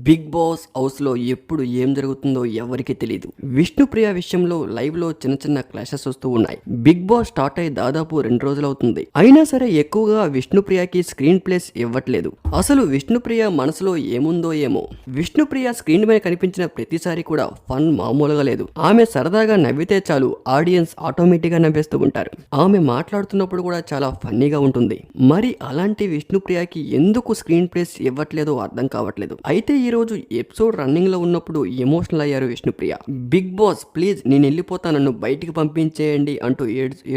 Big boss house లో ఎప్పుడు ఏం జరుగుతుందో ఎవరికి తెలియదు. విష్ణుప్రియ విషయంలో లైవ్ లో చిన్న చిన్న క్లాషెస్ వస్తూ ఉన్నాయి. బిగ్ బాస్ స్టార్ట్ అయ్యి దాదాపు 2 రోజులు అవుతుంది. అయినా సరే ఎక్కువగా విష్ణుప్రియకి స్క్రీన్ ప్లేస్ ఇవ్వట్లేదు. అసలు విష్ణుప్రియ మనసులో ఏముందో ఏమో. విష్ణుప్రియ స్క్రీన్ మీద కనిపించిన ప్రతిసారి కూడా ఫన్ మామూలుగా లేదు. ఆమె సరదాగా నవ్వితే చాలు ఆడియన్స్ ఆటోమేటిక్ గా నవ్వేస్తూ ఉంటారు. ఆమె మాట్లాడుతున్నప్పుడు కూడా చాలా ఫన్నీగా ఉంటుంది. మరి అలాంటి విష్ణుప్రియకి ఎందుకు స్క్రీన్ ప్లేస్ ఇవ్వట్లేదో అర్థం కావట్లేదు. అయితే ఈ రోజు ఎపిసోడ్ రన్నింగ్ లో ఉన్నప్పుడు ఎమోషనల్ అయ్యారు విష్ణుప్రియ. బిగ్ బాస్ ప్లీజ్ నేను వెళ్ళిపోతా, నన్ను బయటికి పంపించేయండి అంటూ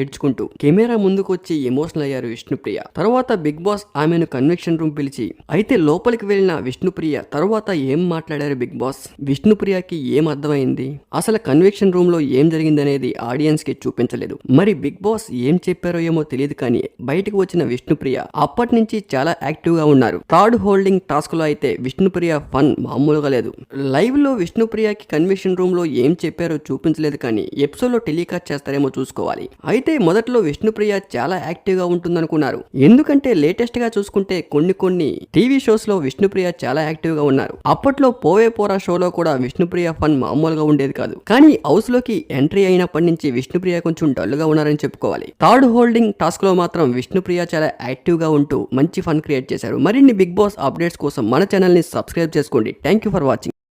ఏడ్చుకుంటూ కెమెరా ముందుకు వచ్చి ఎమోషనల్ అయ్యారు విష్ణుప్రియ. తర్వాత బిగ్ బాస్ ఆమెను కన్వెక్షన్ రూమ్ పిలిచి అయితే లోపలికి వెళ్ళిన విష్ణుప్రియ తర్వాత ఏం మాట్లాడారు బిగ్ బాస్, విష్ణుప్రియకి ఏం అర్థమైంది, అసలు కన్వెక్షన్ రూమ్ లో ఏం జరిగిందనేది ఆడియన్స్ కి చూపించలేదు. మరి బిగ్ బాస్ ఏం చెప్పారో ఏమో తెలియదు కానీ బయటకు వచ్చిన విష్ణుప్రియ అప్పటి నుంచి చాలా యాక్టివ్ గా ఉన్నారు. థర్డ్ హోల్డింగ్ టాస్క్ లో అయితే విష్ణుప్రియ ఫన్ మామూలుగా లేదు. లైవ్ లో విష్ణుప్రియకి కన్వెన్షన్ రూమ్ లో ఏం చెప్పారో చూపించలేదు కానీ ఎపిసోడ్ లో టెలికాస్ట్ చేస్తారేమో చూసుకోవాలి. అయితే మొదట్లో విష్ణుప్రియ చాలా యాక్టివ్ గా ఉంటుందనుకున్నారు. ఎందుకంటే లేటెస్ట్ గా చూసుకుంటే కొన్ని టీవీ షోస్ లో విష్ణుప్రియ చాలా యాక్టివ్ గా ఉన్నారు. అప్పట్లో పోవే పోరా షోలో కూడా విష్ణుప్రియ ఫన్ మామూలుగా ఉండేది కాదు. కానీ హౌస్ లోకి ఎంట్రీ అయినప్పటి నుంచి విష్ణుప్రియ కొంచెం డల్ గా ఉన్నారని చెప్పుకోవాలి. థర్డ్ హోల్డింగ్ టాస్క్ లో మాత్రం విష్ణుప్రియ చాలా యాక్టివ్ గా ఉంటూ మంచి ఫన్ క్రియేట్ చేశారు. మరిన్ని బిగ్ బాస్ అప్డేట్స్ కోసం మన ఛానల్ ని సబ్స్క్రైబ్ చేసుకోండి. Thank you for watching.